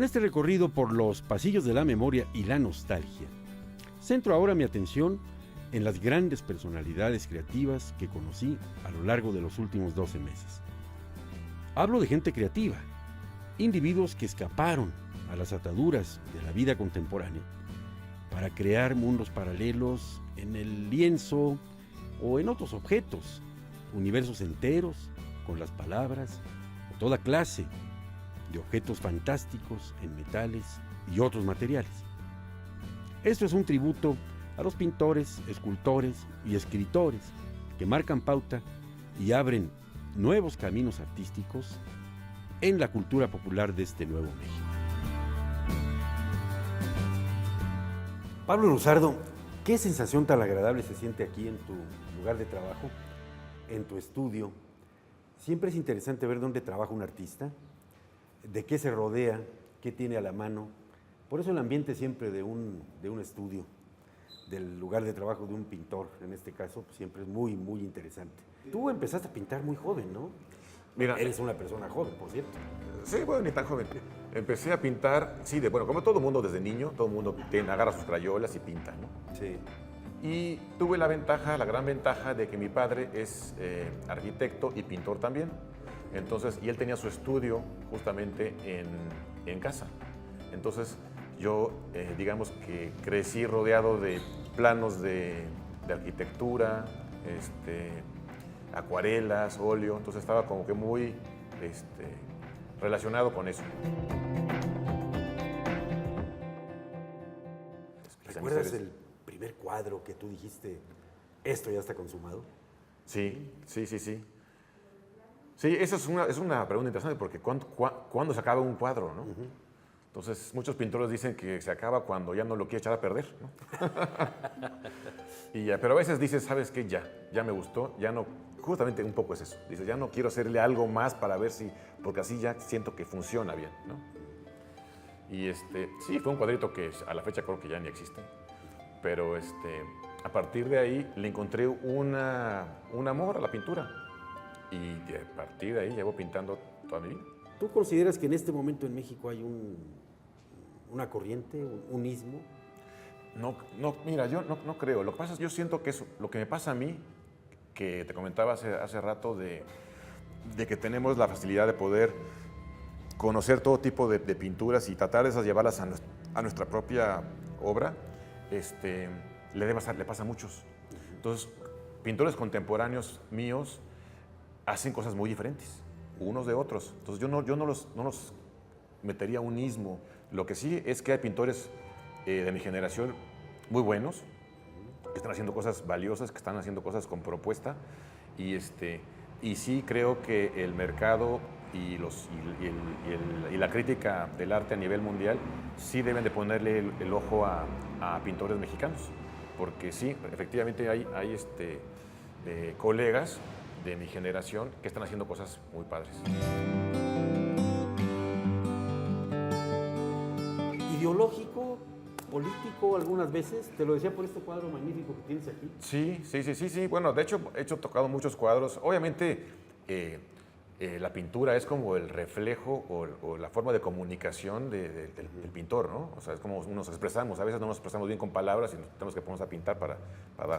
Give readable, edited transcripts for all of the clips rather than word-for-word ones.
En este recorrido por los pasillos de la memoria y la nostalgia, centro ahora mi atención en las grandes personalidades creativas que conocí a lo largo de los últimos 12 meses. Hablo de gente creativa, individuos que escaparon a las ataduras de la vida contemporánea para crear mundos paralelos en el lienzo o en otros objetos, universos enteros con las palabras o toda clase de objetos fantásticos en metales y otros materiales. Esto es un tributo a los pintores, escultores y escritores que marcan pauta y abren nuevos caminos artísticos en la cultura popular de este nuevo México. Pablo Luzardo, ¿qué sensación tan agradable se siente aquí en tu lugar de trabajo, en tu estudio? Siempre es interesante ver dónde trabaja un artista, de qué se rodea, qué tiene a la mano. Por eso el ambiente siempre de un estudio, del lugar de trabajo de un pintor, en este caso, pues siempre es muy, muy interesante. Tú empezaste a pintar muy joven, ¿no? Mira, Eres una persona joven, por cierto. sí, bueno, ni tan joven. Empecé a pintar, sí, bueno, como todo mundo desde niño, todo el mundo agarra sus crayolas y pinta, ¿no? Sí. Y tuve la gran ventaja de que mi padre es arquitecto y pintor también. Entonces, y él tenía su estudio justamente en casa. Entonces, yo, digamos que crecí rodeado de planos de arquitectura, acuarelas, óleo, entonces estaba como que muy relacionado con eso. ¿Recuerdas el primer cuadro que tú dijiste, esto ya está consumado? Sí. Sí, esa es una pregunta interesante porque ¿cuándo se acaba un cuadro, no? Uh-huh. Entonces, muchos pintores dicen que se acaba cuando ya no lo quiere echar a perder, ¿no? Pero a veces dices, ¿sabes qué? Ya me gustó, ya no, justamente un poco es eso. Dices, ya no quiero hacerle algo más para ver si, porque así ya siento que funciona bien, ¿no? Y sí, fue un cuadrito que a la fecha creo que ya ni existe, pero a partir de ahí le encontré un amor a la pintura y a partir de ahí llevo pintando toda mi vida. ¿Tú consideras que en este momento en México hay una corriente, un ismo? No, mira, yo no creo. Lo que pasa es que yo siento que es lo que me pasa a mí, que te comentaba hace rato de que tenemos la facilidad de poder conocer todo tipo de pinturas y tratar de esas llevarlas a nuestra propia obra, le pasa a muchos. Entonces, pintores contemporáneos míos hacen cosas muy diferentes unos de otros. Entonces yo no los metería a un ismo. Lo que sí es que hay pintores de mi generación muy buenos, que están haciendo cosas valiosas, que están haciendo cosas con propuesta, y sí creo que el mercado y la crítica del arte a nivel mundial sí deben de ponerle el ojo a pintores mexicanos, porque sí, efectivamente hay colegas de mi generación que están haciendo cosas muy padres. ¿Ideológico, político algunas veces? Te lo decía por este cuadro magnífico que tienes aquí. Sí. Bueno, de hecho, he tocado muchos cuadros. Obviamente, la pintura es como el reflejo o la forma de comunicación del pintor, ¿no? O sea, es como nos expresamos. A veces no nos expresamos bien con palabras y tenemos que ponernos a pintar para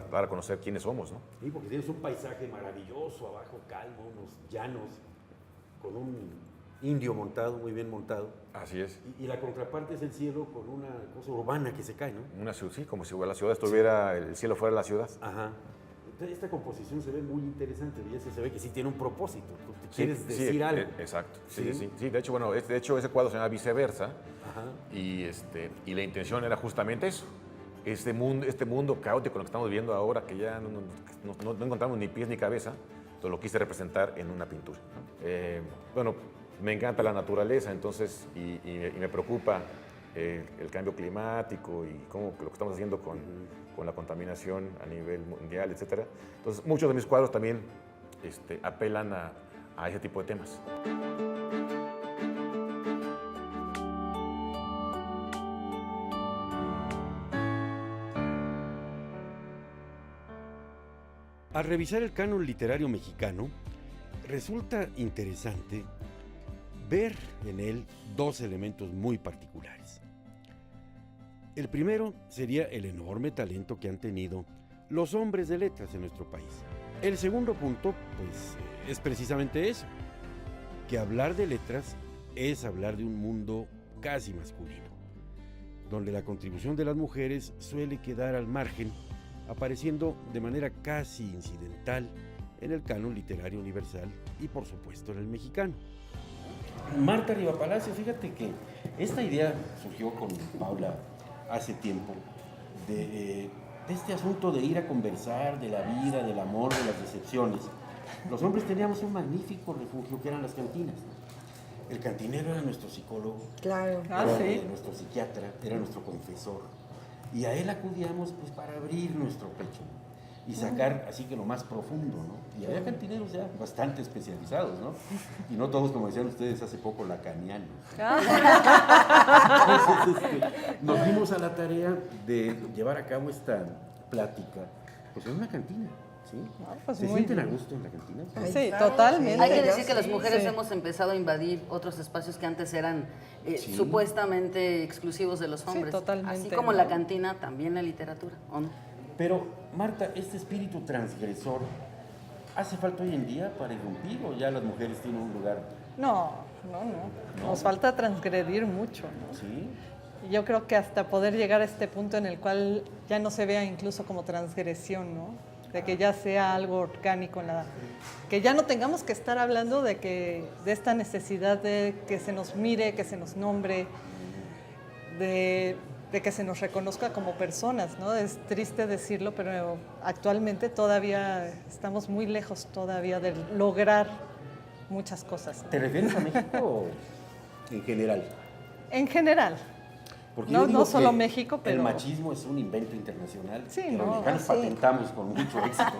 dar a conocer quiénes somos, ¿no? Sí, porque tienes un paisaje maravilloso, abajo calmo, unos llanos, con un indio montado, muy bien montado. Así es. Y la contraparte es el cielo con una cosa urbana que se cae, ¿no? Una ciudad, sí, como si la ciudad estuviera, el cielo fuera la ciudad. Ajá. Entonces, esta composición se ve muy interesante y eso se ve que sí tiene un propósito. Tú quieres decir algo. Exacto. Sí. De hecho, bueno, ese cuadro se llama Viceversa. Ajá. Y la intención era justamente eso. Este mundo caótico en el que estamos viviendo ahora, que ya no encontramos ni pies ni cabeza, entonces lo quise representar en una pintura, ¿no? Bueno, me encanta la naturaleza, entonces, y me preocupa el cambio climático y cómo lo que estamos haciendo con la contaminación a nivel mundial, etc. Entonces, muchos de mis cuadros también apelan a ese tipo de temas. Al revisar el canon literario mexicano, resulta interesante ver en él dos elementos muy particulares. El primero sería el enorme talento que han tenido los hombres de letras en nuestro país. El segundo punto, pues, es precisamente eso, que hablar de letras es hablar de un mundo casi masculino, donde la contribución de las mujeres suele quedar al margen, apareciendo de manera casi incidental en el canon literario universal y por supuesto en el mexicano. Marta Rivapalacio, fíjate que esta idea surgió con Paula hace tiempo, de este asunto de ir a conversar de la vida, del amor, de las decepciones. Los hombres teníamos un magnífico refugio que eran las cantinas. El cantinero era nuestro psicólogo, Claro. nuestro psiquiatra, era nuestro confesor. Y a él acudíamos pues para abrir nuestro pecho y sacar así que lo más profundo, ¿no? Y había cantineros ya bastante especializados, ¿no? Y no todos, como decían ustedes hace poco, lacanianos. Entonces, nos dimos a la tarea de llevar a cabo esta plática pues en una cantina. ¿Sí? Pues ¿Se sienten a gusto en la cantina? Sí, totalmente. Hay que decir que las Sí, mujeres sí. hemos empezado a invadir otros espacios que antes eran Sí. supuestamente exclusivos de los hombres. totalmente, Así como ¿no? la cantina, también la literatura, ¿o no? Pero, Marta, este espíritu transgresor, ¿hace falta hoy en día para irrumpir o ya las mujeres tienen un lugar? No. Nos falta transgredir mucho, ¿no? ¿Sí? Y yo creo que hasta poder llegar a este punto en el cual ya no se vea incluso como transgresión, ¿no? De que ya sea algo orgánico que ya no tengamos que estar hablando de esta necesidad de que se nos mire, que se nos nombre, de que se nos reconozca como personas, ¿no? Es triste decirlo, pero actualmente todavía estamos muy lejos todavía de lograr muchas cosas, ¿no? ¿Te refieres a México o en general? En general. Porque No- yo digo no solo que México, pero- el machismo es un invento internacional Sí, que no, los mexicanos sí. patentamos con mucho éxito,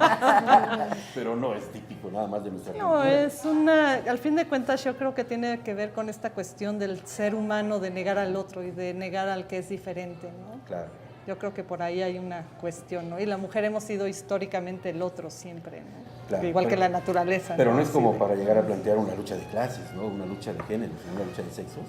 pero no es típico nada más de nuestra No, cultura. al fin de cuentas yo creo que tiene que ver con esta cuestión del ser humano, de negar al otro y de negar al que es diferente, ¿no? Claro. Yo creo que por ahí hay una cuestión, ¿no? Y la mujer hemos sido históricamente el otro siempre, ¿no? Claro, Igual que pero- la naturaleza. Pero no es como Sí, para llegar a plantear una lucha de clases, ¿no? Una lucha de géneros, una lucha de sexos.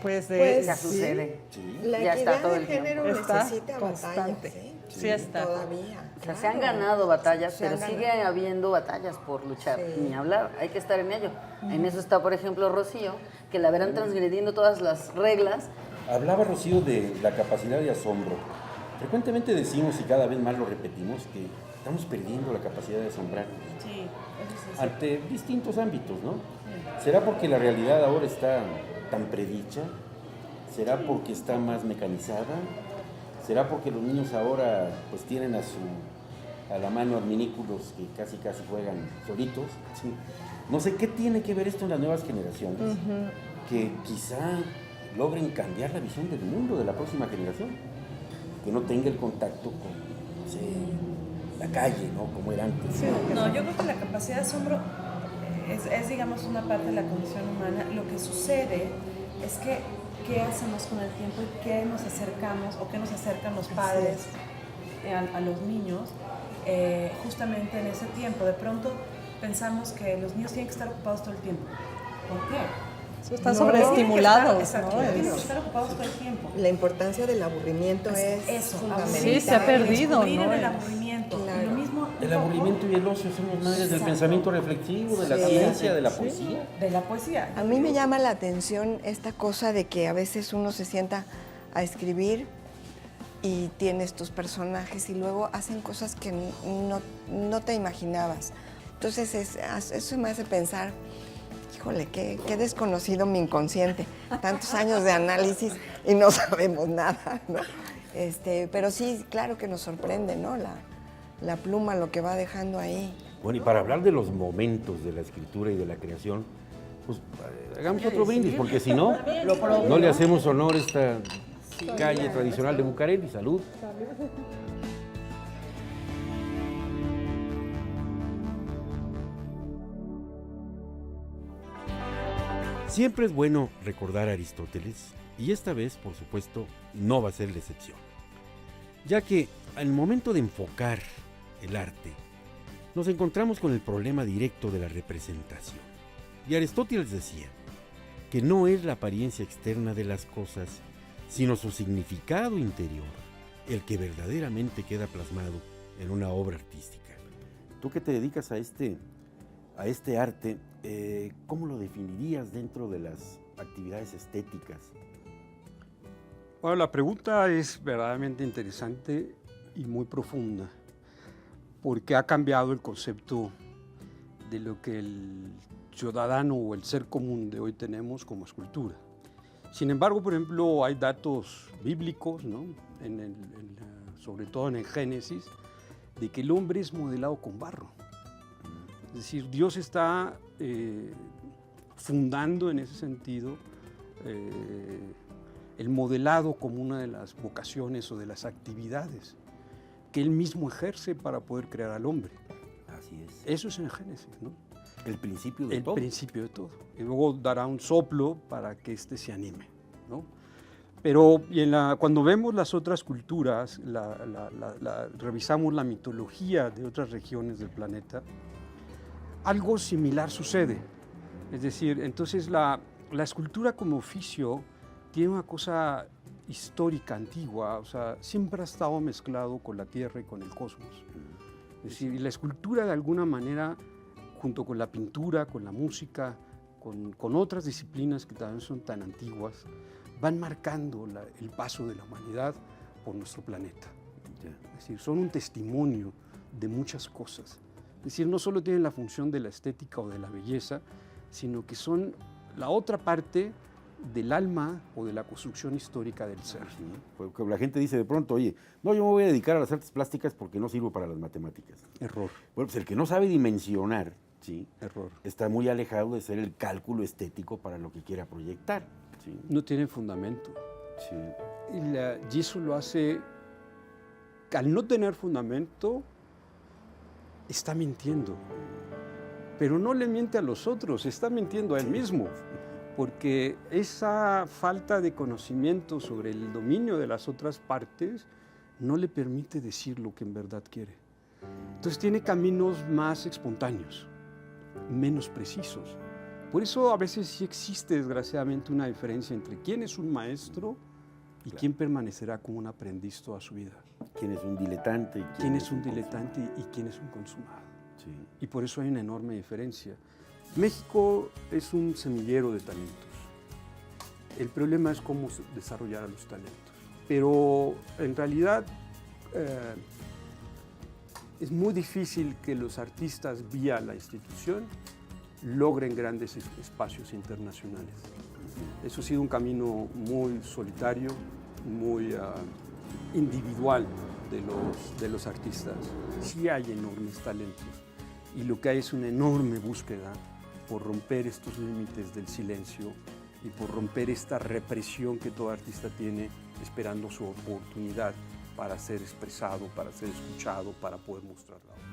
Pues Ya sí, sucede. Sí. La Ya está equidad todo de el tiempo. género Está necesita constante. batallas, ¿eh? Sí está. Todavía. O sea, se claro. han ganado batallas, Se han pero sigue ganado. habiendo batallas por luchar. Sí. Ni hablar, hay que estar en ello. En eso está, por ejemplo, Rocío, que la verán transgrediendo todas las reglas. Hablaba Rocío de la capacidad de asombro. Frecuentemente decimos y cada vez más lo repetimos que estamos perdiendo la capacidad de asombrar ante distintos ámbitos, ¿no? ¿Será porque la realidad ahora está tan predicha? ¿Será porque está más mecanizada? ¿Será porque los niños ahora pues tienen a la mano adminículos que casi juegan solitos? ¿Sí? No sé qué tiene que ver esto en las nuevas generaciones, que quizá logren cambiar la visión del mundo de la próxima generación, que no tenga el contacto con, no sé, la calle, ¿no? Como era antes. No, yo creo que la capacidad de asombro es, digamos, una parte de la condición humana. Lo que sucede es que qué hacemos con el tiempo y qué nos acercamos o qué nos acercan los padres a los niños justamente en ese tiempo. De pronto pensamos que los niños tienen que estar ocupados todo el tiempo. ¿Por qué? están No, sobreestimulados, exacto, ¿no? tienen que estar ocupados todo el tiempo. La importancia del aburrimiento es Eso, fundamental. Sí, se ha perdido, descubrir ¿no? en el aburrimiento. Claro. Y lo mismo El aburrimiento y el ocio son los madres del Exacto. pensamiento reflexivo, de la Sí. ciencia, de la poesía. de la poesía. A mí me llama la atención esta cosa de que a veces uno se sienta a escribir y tienes tus personajes y luego hacen cosas que no te imaginabas. Entonces eso me hace pensar, híjole, qué desconocido mi inconsciente. Tantos años de análisis y no sabemos nada, ¿no? Pero sí, claro que nos sorprende, ¿no? La pluma, lo que va dejando ahí. Bueno, y para hablar de los momentos de la escritura y de la creación, pues hagamos otro brindis, porque si no, no le hacemos honor a esta calle tradicional de Bucareli. Salud. Siempre es bueno recordar a Aristóteles, y esta vez, por supuesto, no va a ser la excepción, ya que al momento de enfocar el arte, nos encontramos con el problema directo de la representación. Y Aristóteles decía que no es la apariencia externa de las cosas, sino su significado interior, el que verdaderamente queda plasmado en una obra artística. Tú que te dedicas a este arte, ¿cómo lo definirías dentro de las actividades estéticas? Bueno, la pregunta es verdaderamente interesante y muy profunda, porque ha cambiado el concepto de lo que el ciudadano o el ser común de hoy tenemos como escultura. Sin embargo, por ejemplo, hay datos bíblicos, ¿no? Sobre todo en el Génesis, de que el hombre es modelado con barro. Es decir, Dios está fundando en ese sentido el modelado como una de las vocaciones o de las actividades que Él mismo ejerce para poder crear al hombre. Así es. Eso es en el Génesis, ¿no? El principio de todo. El principio de todo. Y luego dará un soplo para que éste se anime, ¿no? Pero cuando vemos las otras culturas, revisamos la mitología de otras regiones del planeta, algo similar sucede. Es decir, entonces la escultura como oficio tiene una cosa histórica, antigua, o sea, siempre ha estado mezclado con la tierra y con el cosmos. Es decir, y la escultura de alguna manera, junto con la pintura, con la música, con otras disciplinas que también son tan antiguas, van marcando el paso de la humanidad por nuestro planeta. Es decir, son un testimonio de muchas cosas. Es decir, no solo tienen la función de la estética o de la belleza, sino que son la otra parte del alma o de la construcción histórica del ser. Sí, porque la gente dice de pronto, oye, no, yo me voy a dedicar a las artes plásticas porque no sirvo para las matemáticas. Error. Bueno, pues el que no sabe dimensionar, ¿sí? Error. Está muy alejado de ser el cálculo estético para lo que quiera proyectar. ¿Sí? No tiene fundamento. Sí. Y eso lo hace, al no tener fundamento, está mintiendo. Pero no le miente a los otros, está mintiendo a él mismo. Porque esa falta de conocimiento sobre el dominio de las otras partes no le permite decir lo que en verdad quiere. Entonces tiene caminos más espontáneos, menos precisos. Por eso a veces sí existe, desgraciadamente, una diferencia entre quién es un maestro y quién permanecerá como un aprendiz toda su vida. ¿Quién es un diletante? Y ¿Quién es un diletante y quién es un consumado? Sí. Y por eso hay una enorme diferencia. México es un semillero de talentos. El problema es cómo desarrollar a los talentos. Pero en realidad es muy difícil que los artistas vía la institución logren grandes espacios internacionales. Eso ha sido un camino muy solitario, muy individual de los artistas. Sí hay enormes talentos y lo que hay es una enorme búsqueda por romper estos límites del silencio y por romper esta represión que todo artista tiene esperando su oportunidad para ser expresado, para ser escuchado, para poder mostrar la obra.